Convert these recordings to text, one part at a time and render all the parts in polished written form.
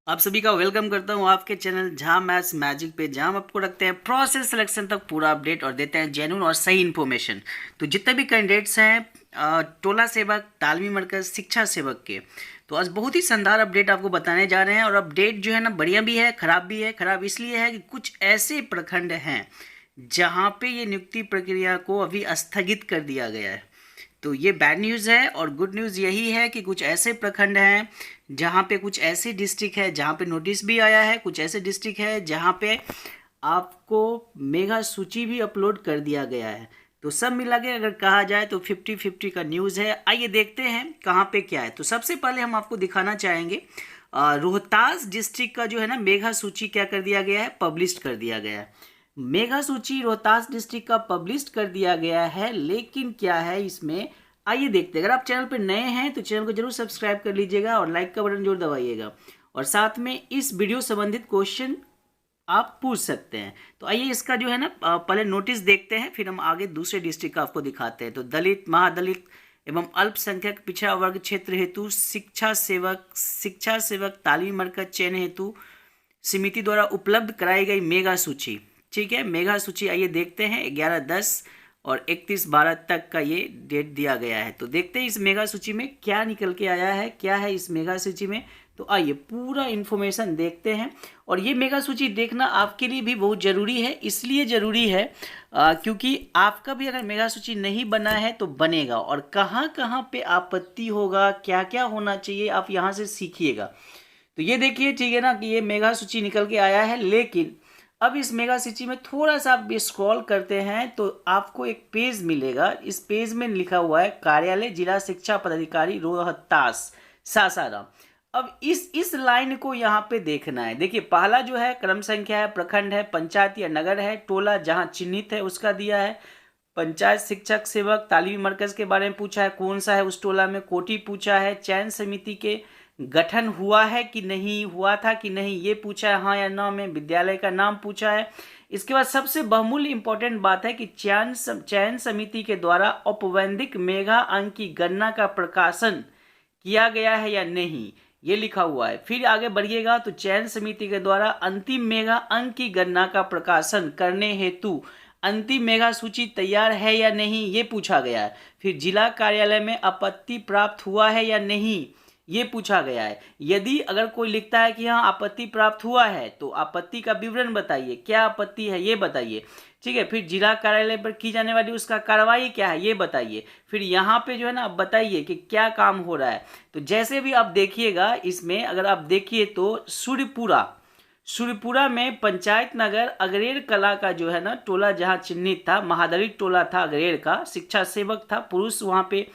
आप सभी का वेलकम करता हूं आपके चैनल जहां मैथ्स मैजिक पे, जहां हम आपको रखते हैं प्रोसेस सिलेक्शन तक पूरा अपडेट और देते हैं जेन्युइन और सही इन्फॉर्मेशन। तो जितने भी कैंडिडेट्स हैं टोला सेवक, तालमी मरकज, शिक्षा सेवक के, तो आज बहुत ही शानदार अपडेट आपको बताने जा रहे हैं। और अपडेट जो है ना बढ़िया भी है, खराब भी है। खराब इसलिए है कि कुछ ऐसे प्रखंड हैं जहाँ पे ये नियुक्ति प्रक्रिया को अभी स्थगित कर दिया गया है। तो ये बैड न्यूज़ है। और गुड न्यूज़ यही है कि कुछ ऐसे प्रखंड हैं जहाँ पे, कुछ ऐसे डिस्ट्रिक्ट है जहाँ पे नोटिस भी आया है, कुछ ऐसे डिस्ट्रिक्ट है जहाँ पे आपको मेगा सूची भी अपलोड कर दिया गया है। तो सब मिला के अगर कहा जाए तो 50-50 का न्यूज़ है। आइए देखते हैं कहाँ पे क्या है। तो सबसे पहले हम आपको दिखाना चाहेंगे रोहतास डिस्ट्रिक्ट का जो है ना मेगा सूची क्या कर दिया गया है, पब्लिश कर दिया गया है। मेगा सूची रोहतास डिस्ट्रिक्ट का पब्लिश कर दिया गया है। लेकिन क्या है इसमें, आइए देखते हैं। अगर आप चैनल पर नए हैं तो चैनल को जरूर सब्सक्राइब कर लीजिएगा और लाइक का बटन जरूर दबाइएगा। और साथ में इस वीडियो संबंधित क्वेश्चन आप पूछ सकते हैं। तो आइए इसका जो है ना पहले नोटिस देखते हैं, फिर हम आगे दूसरे डिस्ट्रिक्ट का आपको दिखाते हैं। तो दलित, महादलित एवं अल्पसंख्यक पिछड़ा वर्ग क्षेत्र हेतु शिक्षा सेवक तालीम मरकज चयन हेतु समिति द्वारा उपलब्ध कराई गई मेगा सूची। ठीक है, मेगा सूची आइए देखते हैं। 11/10 और 31/12 तक का ये डेट दिया गया है। तो देखते हैं इस मेगा सूची में क्या निकल के आया है, क्या है इस मेगा सूची में। तो आइए पूरा इन्फॉर्मेशन देखते हैं। और ये मेगा सूची देखना आपके लिए भी बहुत ज़रूरी है। इसलिए ज़रूरी है क्योंकि आपका भी अगर मेगा सूची नहीं बना है तो बनेगा, और कहाँ कहाँ पे आपत्ति होगा, क्या क्या होना चाहिए, आप यहाँ से सीखिएगा। तो ये देखिए, ठीक है ना, कि ये मेगा सूची निकल के आया है। लेकिन अब इस मेगा सूची में थोड़ा सा आप स्क्रॉल करते हैं तो आपको एक पेज मिलेगा। इस पेज में लिखा हुआ है कार्यालय जिला शिक्षा पदाधिकारी रोहतास सासाराम। अब इस लाइन को यहाँ पे देखना है। देखिए, पहला जो है क्रम संख्या है, प्रखंड है, पंचायत या नगर है, टोला जहाँ चिन्हित है उसका दिया है, पंचायत शिक्षक सेवक तालीमी मरकज के बारे में पूछा है, कौन सा है उस टोला में, कोटि पूछा है, चयन समिति के गठन हुआ है कि नहीं, हुआ था कि नहीं ये पूछा है, हाँ या ना में, विद्यालय का नाम पूछा है। इसके बाद सबसे बहुमूल्य इंपॉर्टेंट बात है कि चयन समिति के द्वारा औपबंधिक मेगा अंक की गणना का प्रकाशन किया गया है या नहीं, ये लिखा हुआ है। फिर आगे बढ़िएगा तो चयन समिति के द्वारा अंतिम मेगा अंक की गणना का प्रकाशन करने हेतु अंतिम मेगा सूची तैयार है या नहीं, ये पूछा गया है। फिर जिला कार्यालय में आपत्ति प्राप्त हुआ है या नहीं, ये पूछा गया है। यदि अगर कोई लिखता है कि हाँ आपत्ति प्राप्त हुआ है तो आपत्ति का विवरण बताइए, क्या आपत्ति है ये बताइए। ठीक है, फिर जिला कार्यालय पर की जाने वाली उसका कार्रवाई क्या है ये बताइए। फिर यहाँ पे जो है ना आप बताइए कि क्या काम हो रहा है। तो जैसे भी आप देखिएगा इसमें, अगर आप देखिए तो सूर्यपुरा में पंचायत नगर अगरेर कला का जो है ना टोला जहाँ चिन्हित था, महादलित टोला था अगरेर का, शिक्षा सेवक था पुरुष, वहाँ पे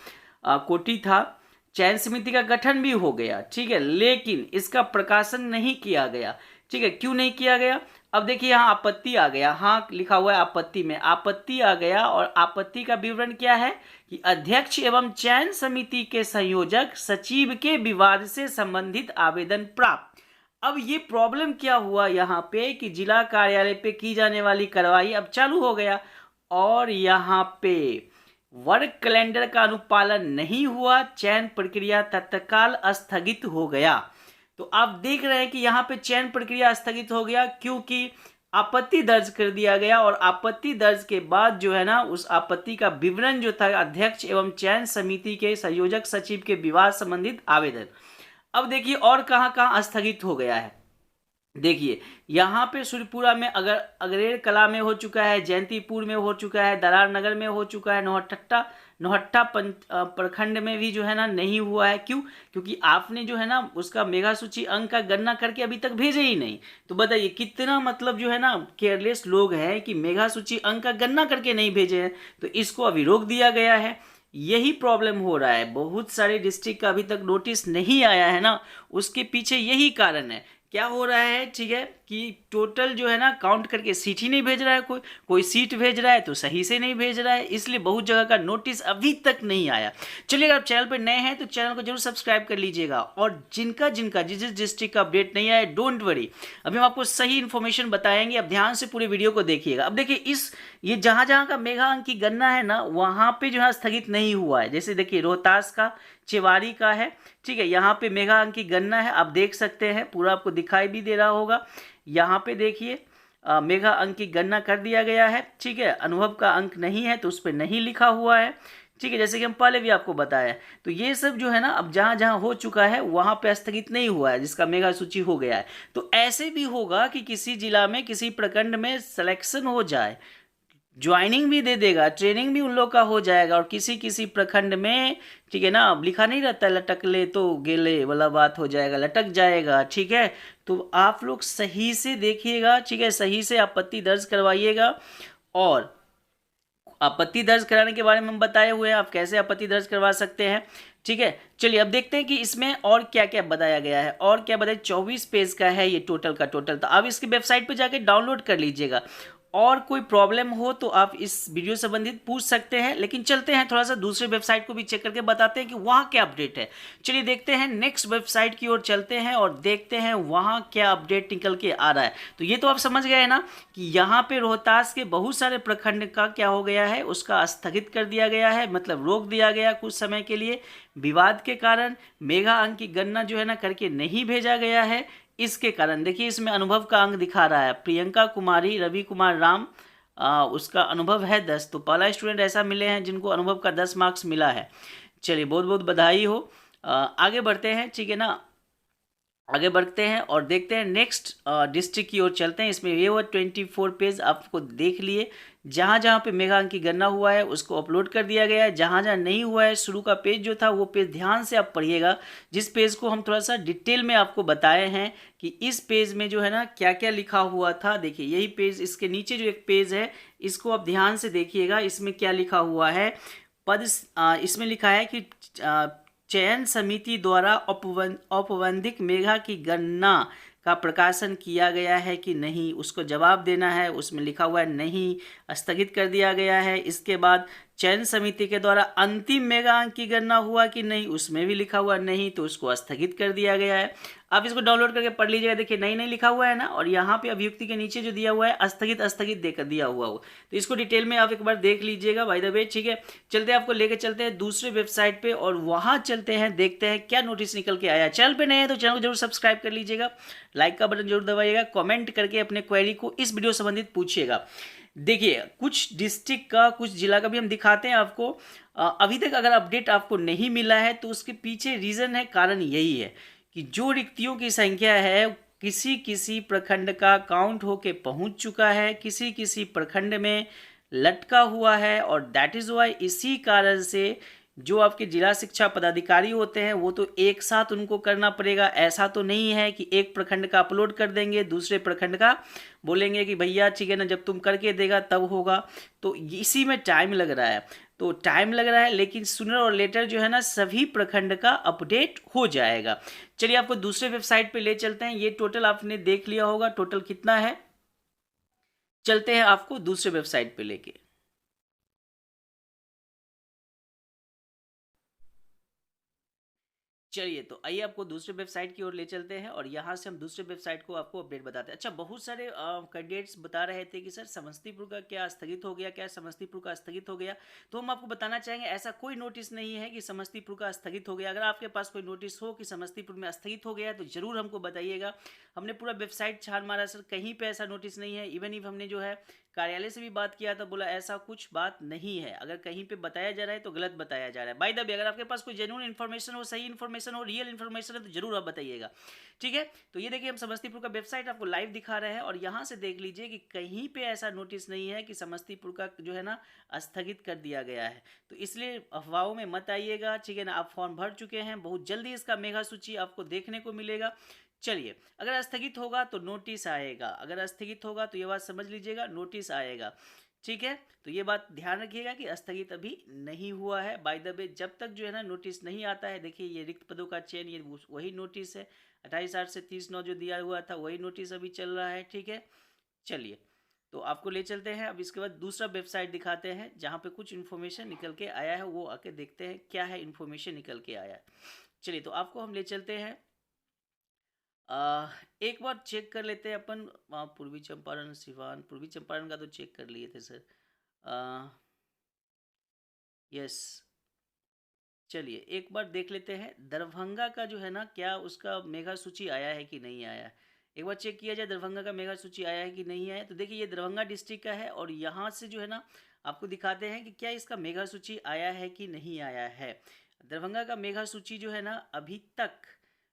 कोटि था, चयन समिति का गठन भी हो गया। ठीक है, लेकिन इसका प्रकाशन नहीं किया गया। ठीक है, क्यों नहीं किया गया। अब देखिए यहाँ आपत्ति आ गया, हाँ लिखा हुआ है आपत्ति में, आपत्ति आ गया। और आपत्ति का विवरण क्या है कि अध्यक्ष एवं चयन समिति के संयोजक सचिव के विवाद से संबंधित आवेदन प्राप्त। अब ये प्रॉब्लम क्या हुआ यहाँ पे कि जिला कार्यालय पे की जाने वाली कार्रवाई अब चालू हो गया, और यहाँ पे वर्क कैलेंडर का अनुपालन नहीं हुआ, चयन प्रक्रिया तत्काल स्थगित हो गया। तो आप देख रहे हैं कि यहाँ पे चयन प्रक्रिया स्थगित हो गया क्योंकि आपत्ति दर्ज कर दिया गया। और आपत्ति दर्ज के बाद जो है ना उस आपत्ति का विवरण जो था अध्यक्ष एवं चयन समिति के संयोजक सचिव के विवाद संबंधित आवेदन। अब देखिए और कहाँ कहाँ स्थगित हो गया है। देखिए यहाँ पे सूर्यपुरा में अगरेर कला में हो चुका है, जयंतीपुर में हो चुका है, दरार नगर में हो चुका है, नौहट्टा प्रखंड में भी जो है ना नहीं हुआ है। क्यों, क्योंकि आपने जो है ना उसका मेगा सूची अंक का गणना करके अभी तक भेजे ही नहीं। तो बताइए कितना मतलब जो है ना केयरलेस लोग हैं कि मेगा सूची अंक का गणना करके नहीं भेजे हैं। तो इसको अभी रोक दिया गया है। यही प्रॉब्लम हो रहा है, बहुत सारे डिस्ट्रिक्ट का अभी तक नोटिस नहीं आया है ना, उसके पीछे यही कारण है। क्या हो रहा है, ठीक है, कि टोटल जो है ना काउंट करके सीट ही नहीं भेज रहा है, कोई सीट भेज रहा है तो सही से नहीं भेज रहा है, इसलिए बहुत जगह का नोटिस अभी तक नहीं आया। चलिए अगर आप चैनल पर नए हैं तो चैनल को जरूर सब्सक्राइब कर लीजिएगा। और जिनका जिस डिस्ट्रिक्ट का अपडेट नहीं आया, डोंट वरी, अभी हम आपको सही इन्फॉर्मेशन बताएंगे। अब ध्यान से पूरे वीडियो को देखिएगा। अब देखिए ये जहाँ जहाँ का मेगा अंक की गणना है ना, वहाँ पे जो है स्थगित नहीं हुआ है। जैसे देखिए रोहतास का चेवारी का है। ठीक है, यहाँ पे मेगा अंक की गणना है, आप देख सकते हैं, पूरा आपको दिखाई भी दे रहा होगा। यहाँ पे देखिए मेगा अंक की गणना कर दिया गया है। ठीक है, अनुभव का अंक नहीं है तो उस पर नहीं लिखा हुआ है। ठीक है, जैसे कि हम पहले भी आपको बताया। तो ये सब जो है ना, अब जहाँ जहाँ हो चुका है वहाँ पे स्थगित नहीं हुआ है, जिसका मेगा सूची हो गया है। तो ऐसे भी होगा कि किसी जिला में किसी प्रखंड में सिलेक्शन हो जाए, ज्वाइनिंग भी दे देगा, ट्रेनिंग भी उन लोग का हो जाएगा, और किसी किसी प्रखंड में, ठीक है ना, अब लिखा नहीं रहता लटक ले तो गेले वाला बात हो जाएगा, लटक जाएगा। ठीक है, तो आप लोग सही से देखिएगा। ठीक है, सही से आपत्ति दर्ज करवाइएगा। और आपत्ति दर्ज कराने के बारे में हम बताए हुए हैं, आप कैसे आपत्ति दर्ज करवा सकते हैं। ठीक है, चलिए अब देखते हैं कि इसमें और क्या क्या बताया गया है। और क्या बताया, 24 पेज का है ये टोटल का टोटल। तो आप इसकी वेबसाइट पे जाके डाउनलोड कर लीजिएगा। और कोई प्रॉब्लम हो तो आप इस वीडियो संबंधित पूछ सकते हैं, लेकिन चलते हैं थोड़ा सा दूसरे वेबसाइट को भी चेक करके बताते हैं कि वहाँ क्या अपडेट है। चलिए देखते हैं, नेक्स्ट वेबसाइट की ओर चलते हैं और देखते हैं वहाँ क्या अपडेट निकल के आ रहा है। तो ये तो आप समझ गए ना कि यहाँ पे रोहतास के बहुत सारे प्रखंड का क्या हो गया है, उसका स्थगित कर दिया गया है, मतलब रोक दिया गया कुछ समय के लिए, विवाद के कारण। मेगा अंक की गणना जो है ना करके नहीं भेजा गया है, इसके कारण। देखिए इसमें अनुभव का अंक दिखा रहा है, प्रियंका कुमारी, रवि कुमार राम, उसका अनुभव है 10। तो पहला स्टूडेंट ऐसा मिले हैं जिनको अनुभव का 10 मार्क्स मिला है। चलिए बहुत बहुत बधाई हो। आगे बढ़ते हैं, ठीक है ना, आगे बढ़ते हैं और देखते हैं नेक्स्ट डिस्ट्रिक्ट की ओर चलते हैं। इसमें ये वो 24 पेज आपको देख लिए, जहाँ जहाँ पे मेगा अंक की गणना हुआ है उसको अपलोड कर दिया गया है। जहाँ जहाँ नहीं हुआ है, शुरू का पेज जो था वो पेज ध्यान से आप पढ़िएगा, जिस पेज को हम थोड़ा सा डिटेल में आपको बताए हैं कि इस पेज में जो है ना क्या क्या लिखा हुआ था। देखिए यही पेज, इसके नीचे जो एक पेज है इसको आप ध्यान से देखिएगा, इसमें क्या लिखा हुआ है। इसमें लिखा है कि चयन समिति द्वारा औपबंधिक मेगा की गणना का प्रकाशन किया गया है कि नहीं, उसको जवाब देना है। उसमें लिखा हुआ है नहीं, स्थगित कर दिया गया है। इसके बाद चयन समिति के द्वारा अंतिम मेगा अंक की गणना हुआ कि नहीं, उसमें भी लिखा हुआ नहीं, तो उसको स्थगित कर दिया गया है। आप इसको डाउनलोड करके पढ़ लीजिएगा। देखिए नहीं नहीं लिखा हुआ है ना, और यहाँ पे अभियुक्ति के नीचे जो दिया हुआ है स्थगित स्थगित देकर दिया हुआ हो, तो इसको डिटेल में आप एक बार देख लीजिएगा बाय द वे। ठीक है, चलते हैं, आपको लेके चलते हैं दूसरे वेबसाइट पे और वहाँ चलते हैं, देखते हैं क्या नोटिस निकल के आया। चैनल पे नए हैं तो चैनल को जरूर सब्सक्राइब कर लीजिएगा, लाइक का बटन जरूर दबाइएगा, कमेंट करके अपने क्वेरी को इस वीडियो संबंधित पूछिएगा। देखिए कुछ डिस्ट्रिक्ट का, कुछ जिला का भी हम दिखाते हैं आपको। अभी तक अगर अपडेट आपको नहीं मिला है तो उसके पीछे रीज़न है, कारण यही है कि जो रिक्तियों की संख्या है किसी किसी प्रखंड का काउंट होके पहुंच चुका है, किसी किसी प्रखंड में लटका हुआ है, और दैट इज़ वाई, इसी कारण से जो आपके जिला शिक्षा पदाधिकारी होते हैं वो तो एक साथ उनको करना पड़ेगा। ऐसा तो नहीं है कि एक प्रखंड का अपलोड कर देंगे, दूसरे प्रखंड का बोलेंगे कि भैया ठीक है ना, जब तुम करके देगा तब होगा। तो इसी में टाइम लग रहा है, तो टाइम लग रहा है, लेकिन सूनर और लेटर जो है ना सभी प्रखंड का अपडेट हो जाएगा। चलिए आपको दूसरे वेबसाइट पे ले चलते हैं। ये टोटल आपने देख लिया होगा, टोटल कितना है। चलते हैं आपको दूसरे वेबसाइट पे लेके। चलिए तो आइए आपको दूसरे वेबसाइट की ओर ले चलते हैं और यहाँ से हम दूसरे वेबसाइट को आपको अपडेट बताते हैं। अच्छा, बहुत सारे कैंडिडेट्स बता रहे थे कि सर समस्तीपुर का क्या स्थगित हो गया, क्या समस्तीपुर का स्थगित हो गया। तो हम आपको बताना चाहेंगे ऐसा कोई नोटिस नहीं है कि समस्तीपुर का स्थगित हो गया। अगर आपके पास कोई नोटिस हो कि समस्तीपुर में स्थगित हो गया है तो ज़रूर हमको बताइएगा। हमने पूरा वेबसाइट छान मारा सर, कहीं पर ऐसा नोटिस नहीं है। इवन इफ हमने जो है कार्यालय से भी बात किया था, बोला ऐसा कुछ बात नहीं है। अगर कहीं पे बताया जा रहा है तो गलत बताया जा रहा है। बाय द वे, अगर आपके पास कोई जेन्युइन इन्फॉर्मेशन हो, सही इन्फॉर्मेशन हो, रियल इन्फॉर्मेशन है तो जरूर आप बताइएगा। ठीक है, तो ये देखिए हम समस्तीपुर का वेबसाइट आपको लाइव दिखा रहे हैं और यहाँ से देख लीजिए कि कहीं पे ऐसा नोटिस नहीं है कि समस्तीपुर का जो है ना स्थगित कर दिया गया है। तो इसलिए अफवाहों में मत आइएगा। ठीक है ना, आप फॉर्म भर चुके हैं, बहुत जल्दी इसका मेगा सूची आपको देखने को मिलेगा। चलिए, अगर स्थगित होगा तो नोटिस आएगा, अगर स्थगित होगा तो ये बात समझ लीजिएगा, नोटिस आएगा। ठीक है, तो ये बात ध्यान रखिएगा कि स्थगित अभी नहीं हुआ है। बाय द वे, जब तक जो है ना नोटिस नहीं आता है, देखिए ये रिक्त पदों का चयन, ये वही नोटिस है 28/8 से 30/9 जो दिया हुआ था, वही नोटिस अभी चल रहा है। ठीक है, चलिए तो आपको ले चलते हैं। अब इसके बाद दूसरा वेबसाइट दिखाते हैं जहाँ पे कुछ इन्फॉर्मेशन निकल के आया है, वो आके देखते हैं क्या है इन्फॉर्मेशन निकल के आया है। चलिए तो आपको हम ले चलते हैं, एक बार चेक कर लेते हैं अपन वहाँ पूर्वी चंपारण, सिवान, पूर्वी चंपारण का तो चेक कर लिए थे सर। यस, चलिए एक बार देख लेते हैं दरभंगा का जो है ना, क्या उसका मेगा सूची आया है कि नहीं आया है। एक बार चेक किया जाए दरभंगा का मेगा सूची आया है कि नहीं आया है। तो देखिए ये दरभंगा डिस्ट्रिक्ट का है और यहाँ से जो है ना आपको दिखाते हैं कि क्या इसका मेगा सूची आया है कि नहीं आया है। दरभंगा का मेगा सूची जो है ना अभी तक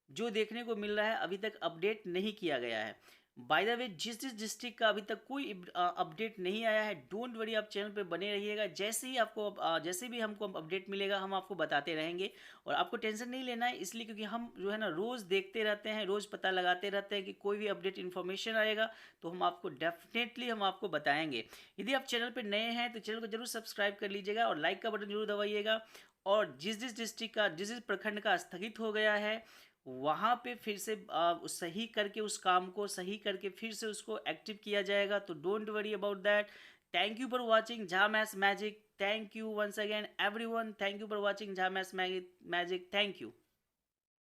जो देखने को मिल रहा है, अभी तक अपडेट नहीं किया गया है। बाय द वे जिस जिस डिस्ट्रिक्ट का अभी तक कोई अपडेट नहीं आया है, डोंट वरी, आप चैनल पे बने रहिएगा। जैसे ही आपको जैसे भी हमको अपडेट मिलेगा हम आपको बताते रहेंगे। और आपको टेंशन नहीं लेना है इसलिए क्योंकि हम जो है ना रोज़ देखते रहते हैं, रोज़ पता लगाते रहते हैं कि कोई भी अपडेट इन्फॉर्मेशन आएगा तो हम आपको डेफिनेटली हम आपको बताएंगे। यदि आप चैनल पर नए हैं तो चैनल को जरूर सब्सक्राइब कर लीजिएगा और लाइक का बटन जरूर दबाइएगा। और जिस जिस डिस्ट्रिक्ट का जिस जिस प्रखंड का स्थगित हो गया है वहाँ पे फिर से सही करके उस काम को सही करके फिर से उसको एक्टिव किया जाएगा। तो don't worry about that. Thank you for watching Jha maths magic. Thank you once again everyone. Thank you for watching Jha maths magic. Thank you.